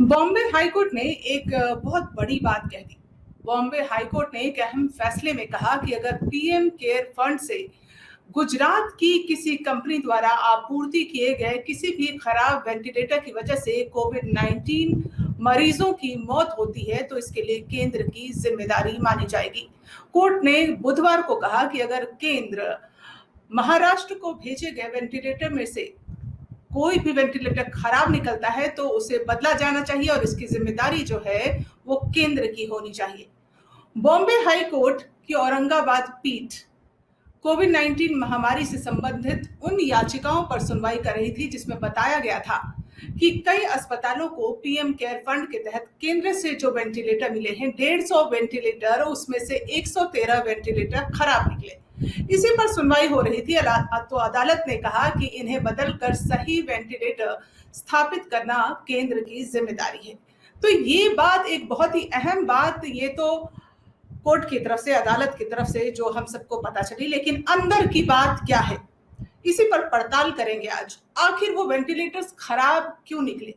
Bombay high court ने एक बहुत बड़ी बात कह दी। बॉम्बे हाई कोर्ट ने एक अहम फैसले में कहा कि अगर पीएम केयर फंड से गुजरात की किसी कंपनी द्वारा आपूर्ति किए गए किसी भी खराब वेंटिलेटर की वजह से कोविड-19 मरीजों की मौत होती है तो इसके लिए केंद्र की जिम्मेदारी मानी जाएगी। कोर्ट ने बुधवार को कहा कि अगर केंद्र महाराष्ट्र को भेजे गए वेंटिलेटर में से कोई भी वेंटिलेटर खराब निकलता है तो उसे बदला जाना चाहिए और इसकी जिम्मेदारी जो है वो केंद्र की होनी चाहिए। बॉम्बे हाई कोर्ट की औरंगाबाद पीठ कोविड-19 महामारी से संबंधित उन याचिकाओं पर सुनवाई कर रही थी जिसमें बताया गया था कि कई अस्पतालों को पीएम केयर फंड के तहत केंद्र से जो वेंटिलेटर मिले हैं 150 वेंटिलेटर, उसमें से 113 वेंटिलेटर खराब निकले। इसी पर सुनवाई हो रही थी तो अदालत ने कहा कि इन्हें बदलकर सही वेंटिलेटर स्थापित करना केंद्र की जिम्मेदारी है। तो ये बात एक बहुत ही अहम बात, ये तो कोर्ट की तरफ से, अदालत की तरफ से जो हम सबको पता चली, लेकिन अंदर की बात क्या है इसी पर पड़ताल करेंगे आज। आखिर वो वेंटिलेटर्स खराब क्यों निकले?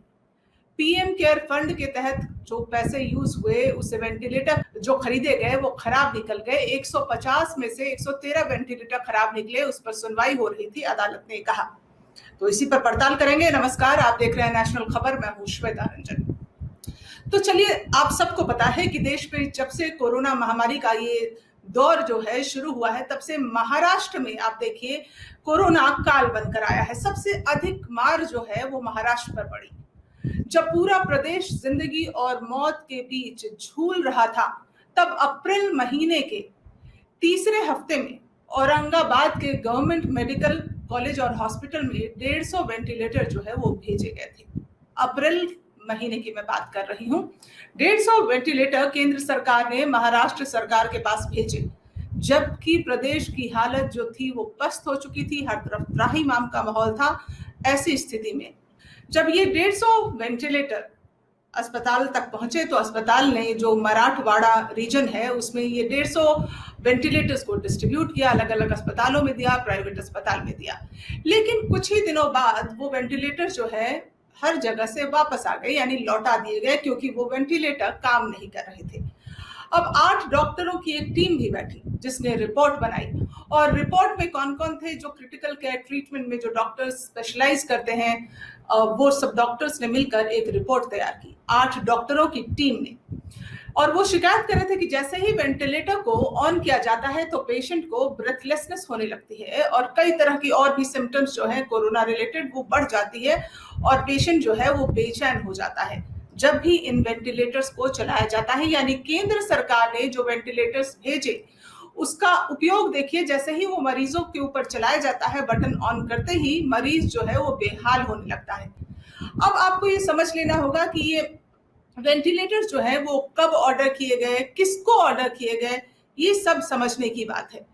पीएम केयर फंड के तहत जो पैसे यूज हुए उससे वेंटिलेटर जो खरीदे गए वो खराब निकल गए। 150 में से 113 वेंटिलेटर खराब निकले, उस पर सुनवाई हो रही थी, अदालत ने कहा। तो इसी पर पड़ताल करेंगे। नमस्कार, आप देख रहे हैं नेशनल खबर, मैं हूं श्वेता रंजन। तो चलिए, आप सबको पता है कि देश में जब से कोरोना महामारी का ये दौर जो है शुरू हुआ है तब से महाराष्ट्र में आप देखिए कोरोना काल बनकर आया है। सबसे अधिक मार जो है वो महाराष्ट्र पर पड़ी। जब पूरा प्रदेश जिंदगी और मौत के बीच झूल रहा था तब अप्रैल महीने के तीसरे हफ्ते में औरंगाबाद के गवर्नमेंट मेडिकल कॉलेज और हॉस्पिटल में 150 वेंटिलेटर जो है वो भेजे गए थे। अप्रैल महीने की मैं बात कर रही हूँ। 150 वेंटिलेटर केंद्र सरकार ने महाराष्ट्र सरकार के पास भेजे, जबकि प्रदेश की हालत जो थी वो पस्त हो चुकी थी, हर तरफ त्राहिमाम का माहौल था। ऐसी स्थिति में जब ये 150 वेंटिलेटर अस्पताल तक पहुंचे तो अस्पताल ने, जो मराठवाड़ा रीजन है, उसमें ये 150 वेंटिलेटर्स को डिस्ट्रीब्यूट किया, अलग अलग अस्पतालों में दिया, प्राइवेट अस्पताल में दिया। लेकिन कुछ ही दिनों बाद वो वेंटिलेटर जो है हर जगह से वापस आ गए, यानी लौटा दिए गए, क्योंकि वो वेंटिलेटर काम नहीं कर रहे थे। अब 8 डॉक्टरों की एक टीम भी बैठी जिसने रिपोर्ट बनाई, और रिपोर्ट में कौन कौन थे? जो क्रिटिकल केयर ट्रीटमेंट में जो डॉक्टर्स स्पेशलाइज करते हैं, वो सब डॉक्टर्स ने मिलकर एक रिपोर्ट तैयार की, 8 डॉक्टरों की टीम ने। और वो शिकायत कर रहे थे कि जैसे ही वेंटिलेटर को ऑन किया जाता है तो पेशेंट को ब्रेथलेसनेस होने लगती है और कई तरह की और भी सिम्टम्स जो है कोरोना रिलेटेड वो बढ़ जाती है और पेशेंट जो है वो बेचैन हो जाता है जब भी इन वेंटिलेटर्स को चलाया जाता है। यानी केंद्र सरकार ने जो वेंटिलेटर्स भेजे उसका उपयोग देखिए, जैसे ही वो मरीजों के ऊपर चलाया जाता है, बटन ऑन करते ही मरीज जो है वो बेहाल होने लगता है। अब आपको ये समझ लेना होगा कि ये वेंटिलेटर्स जो है वो कब ऑर्डर किए गए, किसको ऑर्डर किए गए, ये सब समझने की बात है।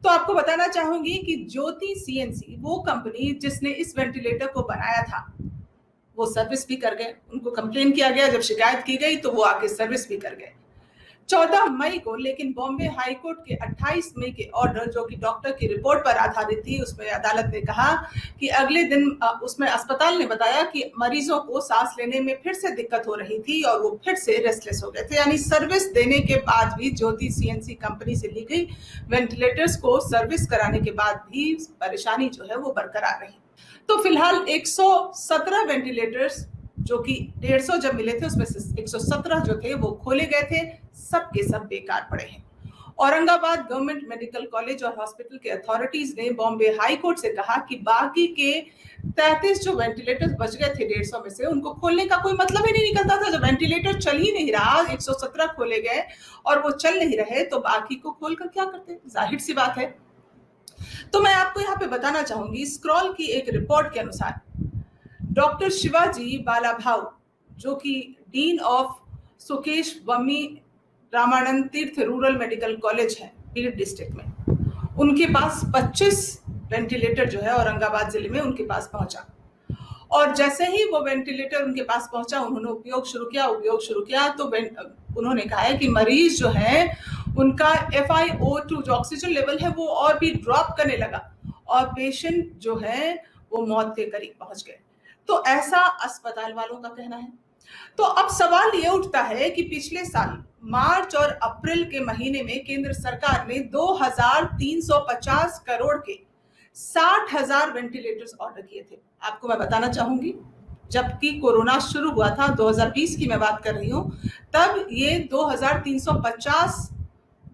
तो आपको बताना चाहूंगी कि ज्योति सीएनसी, वो कंपनी जिसने इस वेंटिलेटर को बनाया था, वो सर्विस भी कर गए। उनको कंप्लेन किया गया, जब शिकायत की गई तो वो आके सर्विस भी कर गए 14 मई को। लेकिन बॉम्बे हाई कोर्ट के 28 मई के ऑर्डर, जो कि डॉक्टर की रिपोर्ट पर आधारित थी, उसमें अदालत ने कहा कि अगले दिन उसमें अस्पताल ने बताया कि मरीजों को सांस लेने में फिर से दिक्कत हो रही थी और वो फिर से रेस्टलेस हो गए थे। यानी सर्विस देने के बाद भी, ज्योति सीएनसी कंपनी से ली गई वेंटिलेटर्स को सर्विस कराने के बाद भी परेशानी जो है वो बरकरार रही। तो फिलहाल 117 वेंटिलेटर्स, जो कि 150 जब मिले थे उसमें से 117 जो थे वो खोले गए थे, सब के सब बेकार पड़े हैं। औरंगाबाद गवर्नमेंट मेडिकल कॉलेज और हॉस्पिटल के अथॉरिटीज ने बॉम्बे हाई कोर्ट से कहा कि बाकी के 33 जो वेंटिलेटर्स बच गए थे 150 में से, उनको खोलने का कोई मतलब ही नहीं निकलता था। जब वेंटिलेटर चल ही नहीं रहा, 117 खोले गए और वो चल नहीं रहे, तो बाकी को खोलकर क्या करते? जाहिर सी बात है। तो मैं आपको यहाँ पे बताना चाहूंगी, स्क्रॉल की एक रिपोर्ट के अनुसार डॉक्टर शिवाजी बालाभाऊ, जो कि डीन ऑफ सुकेश वमी रामानंद तीर्थ रूरल मेडिकल कॉलेज है बीड डिस्ट्रिक्ट में, उनके पास 25 वेंटिलेटर जो है औरंगाबाद जिले में उनके पास पहुंचा। और जैसे ही वो वेंटिलेटर उनके पास पहुंचा, उन्होंने उपयोग शुरू किया तो उन्होंने कहा है कि मरीज जो है उनका FiO2 जो ऑक्सीजन लेवल है वो और भी ड्रॉप करने लगा और पेशेंट जो है वो मौत के करीब पहुंच गए। तो ऐसा अस्पताल वालों का कहना है। तो अब सवाल ये उठता है कि पिछले साल मार्च और अप्रैल के महीने में केंद्र सरकार ने 2,350 करोड़ के 60,000 वेंटिलेटर्स ऑर्डर किए थे। आपको मैं बताना चाहूंगी, जबकि कोरोना शुरू हुआ था, 2020 की मैं बात कर रही हूं, तब ये 2,350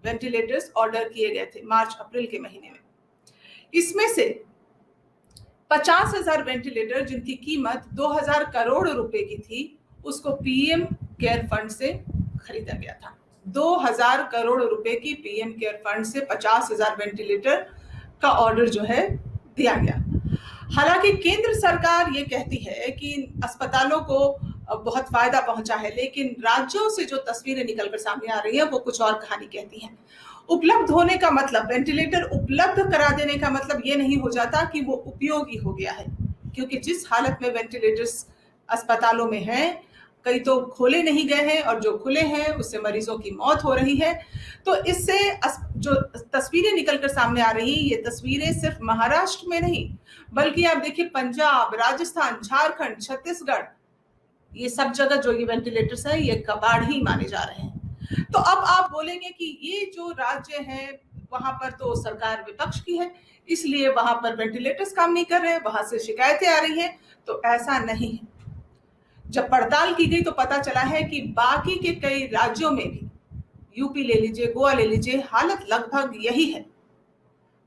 वेंटिलेटर्स ऑर्डर किए गए थे मार्च अप्रैल के महीने में। इसमें से 50,000 वेंटिलेटर जिनकी कीमत 2,000 करोड़ रुपए की थी, उसको पीएम केयर फंड से खरीदा गया था। 2,000 करोड़ रुपए की पीएम केयर फंड से 50,000 वेंटिलेटर का ऑर्डर जो है दिया गया। हालांकि केंद्र सरकार ये कहती है कि अस्पतालों को बहुत फायदा पहुंचा है, लेकिन राज्यों से जो तस्वीरें निकलकर सामने आ रही है वो कुछ और कहानी कहती हैं। उपलब्ध होने का मतलब, वेंटिलेटर उपलब्ध करा देने का मतलब ये नहीं हो जाता कि वो उपयोगी हो गया है, क्योंकि जिस हालत में वेंटिलेटर्स अस्पतालों में हैं, कई तो खोले नहीं गए हैं और जो खुले हैं उससे मरीजों की मौत हो रही है। तो इससे जो तस्वीरें निकलकर सामने आ रही, ये तस्वीरें सिर्फ महाराष्ट्र में नहीं, बल्कि आप देखिए पंजाब, राजस्थान, झारखंड, छत्तीसगढ़, ये सब जगह जो ये वेंटिलेटर्स है ये कबाड़ ही माने जा रहे हैं। तो अब आप बोलेंगे कि ये जो राज्य है वहां पर तो सरकार विपक्ष की है, इसलिए वहां पर वेंटिलेटर्स काम नहीं कर रहे हैं, वहां से शिकायतें आ रही हैं। तो ऐसा नहीं है। जब पड़ताल की गई तो पता चला है कि बाकी के कई राज्यों में भी, यूपी ले लीजिए, गोवा ले लीजिए, हालत लगभग यही है।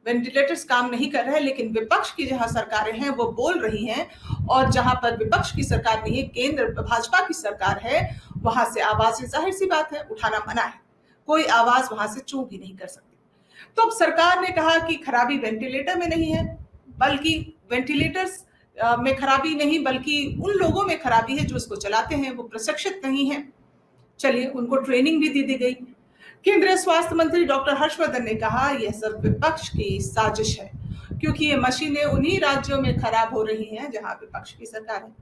वेंटिलेटर्स काम नहीं कर रहे हैं, लेकिन विपक्ष की जहां सरकारें हैं वो बोल रही हैं, और जहां पर विपक्ष की सरकार नहीं है, केंद्र भाजपा की सरकार है, वहां से आवाज, जाहिर सी बात है, उठाना मना है। कोई आवाज वहां से चूक भी नहीं कर सकती। तो अब सरकार ने कहा कि खराबी वेंटिलेटर में नहीं है, बल्कि वेंटिलेटर्स में खराबी नहीं, बल्कि उन लोगों में खराबी है जो इसको चलाते हैं, वो प्रशिक्षित नहीं है। चलिए, उनको ट्रेनिंग भी दी गई। केंद्रीय स्वास्थ्य मंत्री डॉक्टर हर्षवर्धन ने कहा यह सब विपक्ष की साजिश है, क्योंकि ये मशीनें उन्हीं राज्यों में खराब हो रही हैं जहां विपक्ष की सरकार है।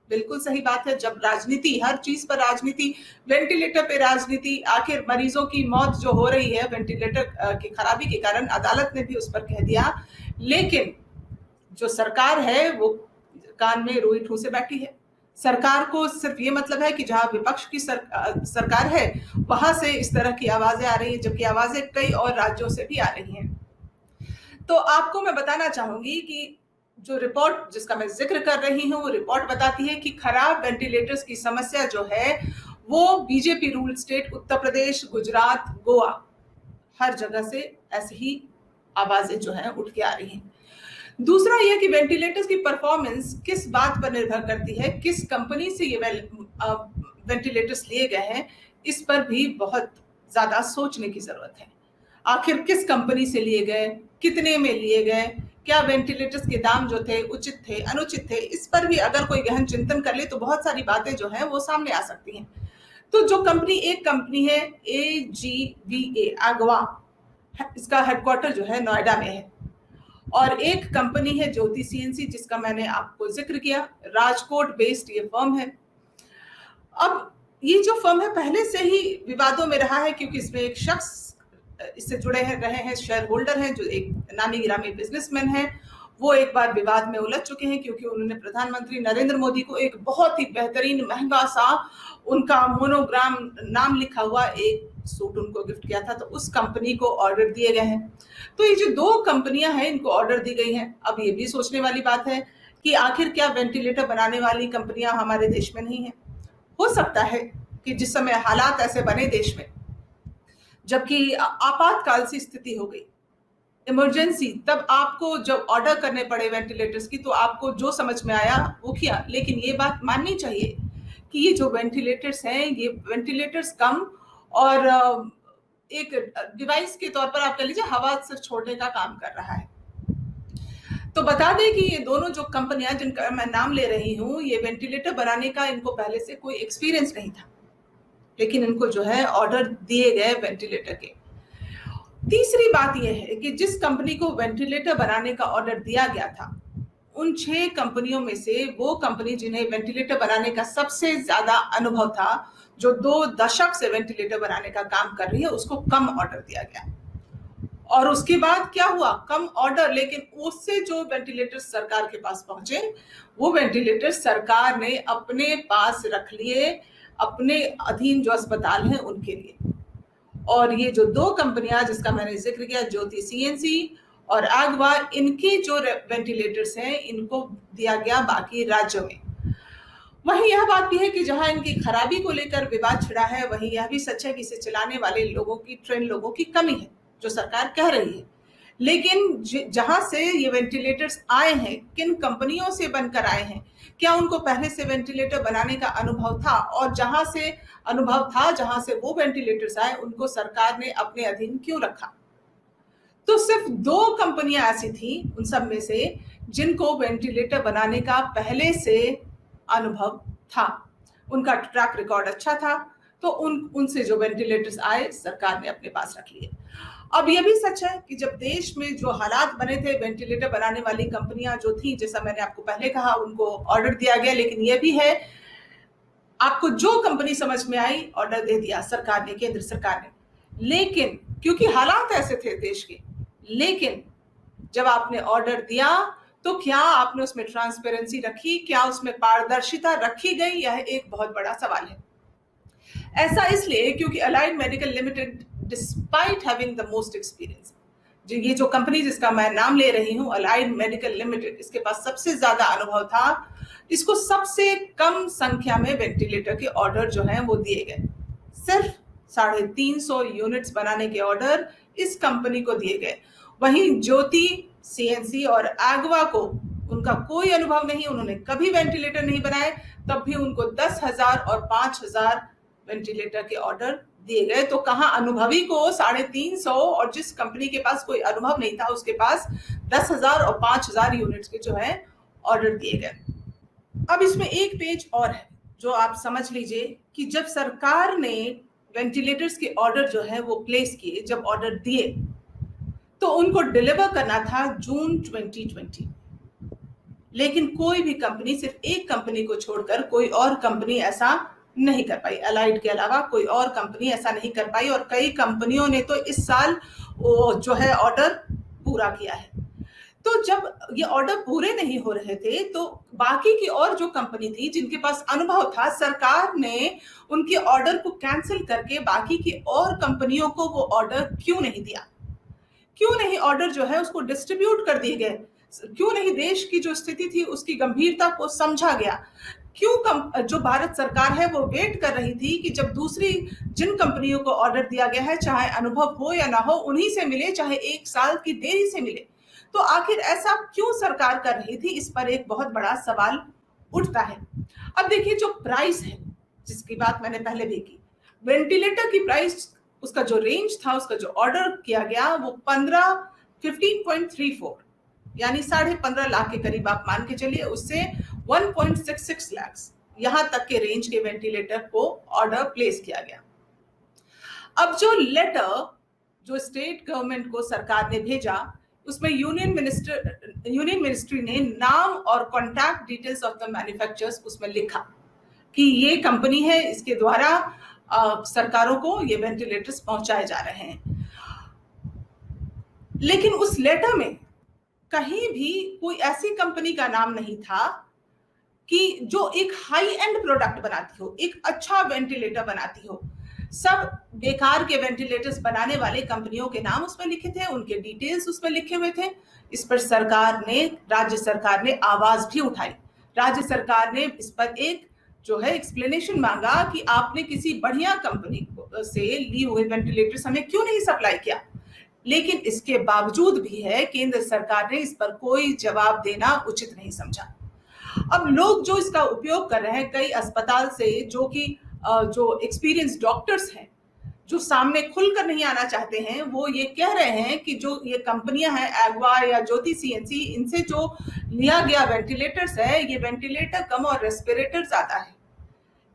बिल्कुल सही बात है। जब राजनीति, हर चीज पर राजनीति, वेंटिलेटर पे राजनीति, आखिर मरीजों की मौत जो हो रही है वेंटिलेटर की खराबी के कारण, अदालत ने भी उस पर कह दिया, लेकिन जो सरकार है वो कान में रुई ठूसे बैठी है। सरकार को सिर्फ ये मतलब है कि जहां विपक्ष की सरकार है वहां से इस तरह की आवाजें आ रही हैं, जबकि आवाजें कई और राज्यों से भी आ रही हैं। तो आपको मैं बताना चाहूंगी कि जो रिपोर्ट जिसका मैं जिक्र कर रही हूँ, वो रिपोर्ट बताती है कि खराब वेंटिलेटर्स की समस्या जो है वो BJP rule state Uttar Pradesh, Gujarat, Goa, हर जगह से ऐसे ही आवाजें जो है उठ के आ रही हैं। दूसरा यह कि वेंटिलेटर्स की परफॉर्मेंस किस बात पर निर्भर करती है, किस कंपनी से ये वेंटिलेटर्स लिए गए हैं, इस पर भी बहुत ज्यादा सोचने की जरूरत है। आखिर किस कंपनी से लिए गए, कितने में लिए गए, क्या वेंटिलेटर्स के दाम जो थे उचित थे, अनुचित थे, इस पर भी अगर कोई गहन चिंतन कर ले तो बहुत सारी बातें जो है वो सामने आ सकती हैं। तो जो कंपनी, एक कंपनी है AGVA, आगवा, इसका हेडक्वार्टर जो है नोएडा में है, और एक कंपनी है ज्योति CNC, जिसका मैंने आपको जिक्र किया, राजकोट बेस्ड ये फर्म है। अब ये जो फर्म है पहले से ही विवादों में रहा है, क्योंकि इसमें एक शख्स इससे जुड़े रहे हैं, शेयर होल्डर हैं, जो एक नामी गिरामी बिजनेसमैन है। वो एक बार विवाद में उलझ चुके हैं, क्योंकि उन्होंने प्रधानमंत्री नरेंद्र मोदी को एक बहुत ही बेहतरीन, महंगा सा, उनका मोनोग्राम नाम लिखा हुआ एक सूट उनको गिफ्ट किया था। तो उस कंपनी को ऑर्डर दिए गए हैं। तो ये जो दो कंपनियां हैं, इनको ऑर्डर दी गई हैं। अब ये भी सोचने वाली बात है कि आखिर क्या वेंटिलेटर बनाने वाली कंपनियां हमारे देश में नहीं है? हो सकता है कि जिस समय हालात ऐसे बने देश में, जबकि आपातकाल सी स्थिति हो गई, इमरजेंसी, तब आपको जब ऑर्डर करने पड़े वेंटिलेटर्स की, तो आपको जो समझ में आया वो किया। लेकिन ये बात माननी चाहिए कि ये जो वेंटिलेटर्स हैं, ये वेंटिलेटर्स कम और एक डिवाइस के तौर पर आप कह लीजिए हवा से छोड़ने का काम कर रहा है। तो बता दें कि ये दोनों जो कंपनियां जिनका मैं नाम ले रही हूँ, ये वेंटिलेटर बनाने का इनको पहले से कोई एक्सपीरियंस नहीं था, लेकिन इनको जो है ऑर्डर दिए गए वेंटिलेटर के। तीसरी बात यह है कि जिस कंपनी को वेंटिलेटर बनाने का ऑर्डर दिया गया था, उन 6 कंपनियों में से वो कंपनी जिन्हें वेंटिलेटर बनाने का सबसे ज्यादा अनुभव था, जो 2 दशक से वेंटिलेटर बनाने का काम कर रही है, उसको कम ऑर्डर दिया गया। और उसके बाद क्या हुआ, कम ऑर्डर, लेकिन उससे जो वेंटिलेटर सरकार के पास पहुंचे वो वेंटिलेटर सरकार ने अपने पास रख लिए, अपने अधीन जो अस्पताल हैं उनके लिए। और ये जो दो कंपनियां जिसका मैंने जिक्र किया, ज्योति सीएनसी और आगवा, इनके जो वेंटिलेटर्स हैं इनको दिया गया बाकी राज्यों में। वहीं यह बात भी है कि जहां इनकी खराबी को लेकर विवाद छिड़ा है, वहीं यह भी सच है कि इसे चलाने वाले लोगों की, ट्रेन लोगों की कमी है, जो सरकार कह रही है। लेकिन जहां से ये वेंटिलेटर्स आए हैं, किन कंपनियों से बनकर आए हैं, क्या उनको पहले से वेंटिलेटर बनाने का अनुभव था, और जहां से अनुभव था, जहां से वो वेंटिलेटर्स आए, उनको सरकार ने अपने अधीन क्यों रखा? तो सिर्फ दो कंपनियां ऐसी थी उन सब में से जिनको वेंटिलेटर बनाने का पहले से अनुभव था, उनका ट्रैक रिकॉर्ड अच्छा था, तो उनसे जो वेंटिलेटर्स आए सरकार ने अपने पास रख लिए। अब यह भी सच है कि जब देश में जो हालात बने थे, वेंटिलेटर बनाने वाली कंपनियां जो थी, जैसा मैंने आपको पहले कहा, उनको ऑर्डर दिया गया, लेकिन यह भी है, आपको जो कंपनी समझ में आई ऑर्डर दे दिया सरकार ने, केंद्र सरकार ने। लेकिन क्योंकि हालात ऐसे थे देश के, लेकिन जब आपने ऑर्डर दिया तो क्या आपने उसमें ट्रांसपेरेंसी रखी, क्या उसमें पारदर्शिता रखी गई? यह एक बहुत बड़ा सवाल है। ऐसा इसलिए क्योंकि allied medical limited, despite having the most experience, ये जो कंपनी जिसका मैं नाम ले रही हूं, अलाइड मेडिकल लिमिटेड, इसके पास सबसे ज्यादा अनुभव था, इसको सबसे कम संख्या में वेंटिलेटर के ऑर्डर जो हैं वो दिए गए। सिर्फ 350 यूनिट्स बनाने के ऑर्डर इस कंपनी को दिए गए। वहीं ज्योति सीएनसी और आगवा को उनका कोई अनुभव नहीं, उन्होंने कभी वेंटिलेटर नहीं बनाए, तब भी उनको 10,000 और 5,000 वेंटिलेटर के ऑर्डर दिए गए। तो कहां अनुभवी को 350, और जिस कंपनी के पास कोई अनुभव नहीं था उसके पास 10,000 और 5,000 यूनिट्स के जो है ऑर्डर दिए गए। अब इसमें एक पेज और है जो आप समझ लीजिए कि जब सरकार ने वेंटिलेटर्स के ऑर्डर जो है वो प्लेस किए, जब ऑर्डर दिए तो उनको डिलीवर करना था जून 2020, लेकिन कोई भी कंपनी, सिर्फ एक कंपनी को छोड़कर कोई और कंपनी ऐसा नहीं कर पाई। अलाइड के अलावा कोई और कंपनी ऐसा नहीं कर पाई, और कई कंपनियों ने तो इस साल जो है ऑर्डर पूरा किया है। तो जब ये ऑर्डर पूरे नहीं हो रहे थे तो बाकी की और जो कंपनी थी जिनके पास अनुभव था, सरकार ने उनके ऑर्डर को कैंसिल करके बाकी की और कंपनियों को वो ऑर्डर क्यों नहीं दिया? क्यों नहीं ऑर्डर जो है उसको डिस्ट्रीब्यूट कर दिए गए? क्यों नहीं देश की जो स्थिति थी उसकी गंभीरता को समझा गया? क्यों जो भारत सरकार है वो वेट कर रही थी कि जब दूसरी जिन कंपनियों को ऑर्डर दिया गया है, चाहे अनुभव हो या ना हो, उन्हीं से मिले, चाहे 1 साल की देरी से मिले। तो आखिर ऐसा क्यों सरकार कर रही थी? इस पर एक बहुत बड़ा सवाल उठता है। अब देखिए, जो प्राइस है जिसकी बात मैंने पहले भी की, वेंटिलेटर की प्राइस, उसका जो रेंज था, उसका जो ऑर्डर किया गया वो 15.34 यानी 15.5 लाख के करीब आप मान के चलिए, उससे 1.66 लाख यहां तक के रेंज के वेंटिलेटर को ऑर्डर प्लेस किया गया। अब जो लेटर जो स्टेट गवर्नमेंट को सरकार ने भेजा, उसमें यूनियन मिनिस्ट्री ने नाम और contact details of the manufacturers उसमें लिखा कि ये कंपनी है, इसके द्वारा सरकारों को ये वेंटिलेटर्स पहुंचाए जा रहे हैं। लेकिन उस लेटर में कहीं भी कोई ऐसी कंपनी का नाम नहीं था कि जो एक हाई एंड प्रोडक्ट बनाती हो, एक अच्छा वेंटिलेटर बनाती हो। सब बेकार के वेंटिलेटर्स बनाने वाले कंपनियों के नाम उसमें लिखे थे, उनके डिटेल्स उसमें लिखे हुए थे। इस पर राज्य सरकार ने आवाज भी उठाई। राज्य सरकार ने इस पर एक जो है एक्सप्लेनेशन मांगा कि आपने किसी बढ़िया कंपनी से ली हुए वेंटिलेटर्स हमें क्यों नहीं सप्लाई किया। लेकिन इसके बावजूद भी है, केंद्र सरकार ने इस पर कोई जवाब देना उचित नहीं समझा। अब लोग जो इसका उपयोग कर रहे हैं, कई अस्पताल से जो एक्सपीरियंस डॉक्टर्स हैं, जो सामने खुलकर नहीं आना चाहते हैं, वो ये कह रहे हैं कि जो ये कंपनियां हैं, एग्वा या ज्योति सीएनसी, इनसे जो लिया गया वेंटिलेटर्स है, ये वेंटिलेटर कम और रेस्पिरेटर ज्यादा है।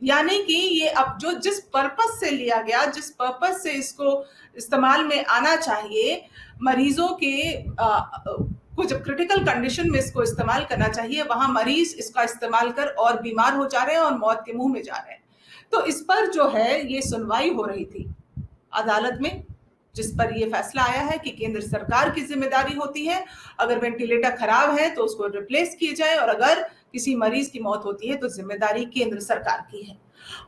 यानी कि ये अब जो जिस पर्पस से लिया गया, जिस पर्पस से इसको इस्तेमाल में आना चाहिए, मरीजों के को जब क्रिटिकल कंडीशन में इसको इस्तेमाल करना चाहिए, वहां मरीज इसका इस्तेमाल कर और बीमार हो जा रहे हैं और मौत के मुंह में जा रहे हैं। तो इस पर जो है ये सुनवाई हो रही थी अदालत में, जिस पर यह फैसला आया है कि केंद्र सरकार की जिम्मेदारी होती है। अगर वेंटिलेटर खराब है तो उसको रिप्लेस किए जाए और अगर किसी मरीज की मौत होती है तो जिम्मेदारी केंद्र सरकार की है।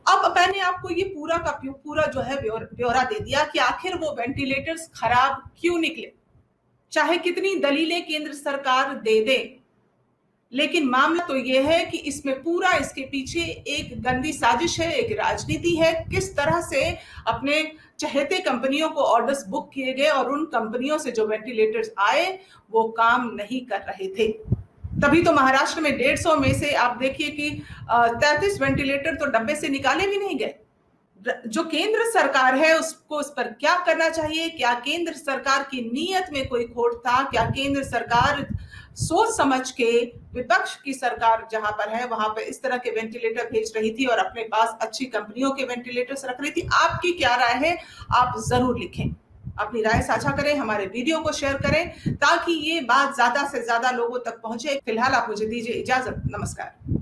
अब मैंने आपको ये पूरा का पूरा जो है ब्यौरा दे दिया कि आखिर वो वेंटिलेटर्स खराब क्यों निकले, चाहे कितनी दलीलें केंद्र सरकार दे दे, लेकिन मामला तो यह है कि इसमें पूरा इसके पीछे एक गंदी साजिश है, एक राजनीति है। किस तरह से अपने चहेते कंपनियों को ऑर्डर्स बुक किए गए और उन कंपनियों से जो वेंटिलेटर्स आए वो काम नहीं कर रहे थे। तभी तो महाराष्ट्र में 150 में से आप देखिए कि 33 वेंटिलेटर तो डब्बे से निकाले भी नहीं गए। जो केंद्र सरकार है उसको उस पर क्या करना चाहिए? क्या केंद्र सरकार की नीयत में कोई खोट था? क्या केंद्र सरकार सोच समझ के विपक्ष की सरकार जहां पर है वहां पर इस तरह के वेंटिलेटर भेज रही थी और अपने पास अच्छी कंपनियों के वेंटिलेटर्स रख रही थी? आपकी क्या राय है? आप जरूर लिखें, अपनी राय साझा करें, हमारे वीडियो को शेयर करें ताकि ये बात ज्यादा से ज्यादा लोगों तक पहुंचे। फिलहाल आप मुझे दीजिए इजाजत। नमस्कार।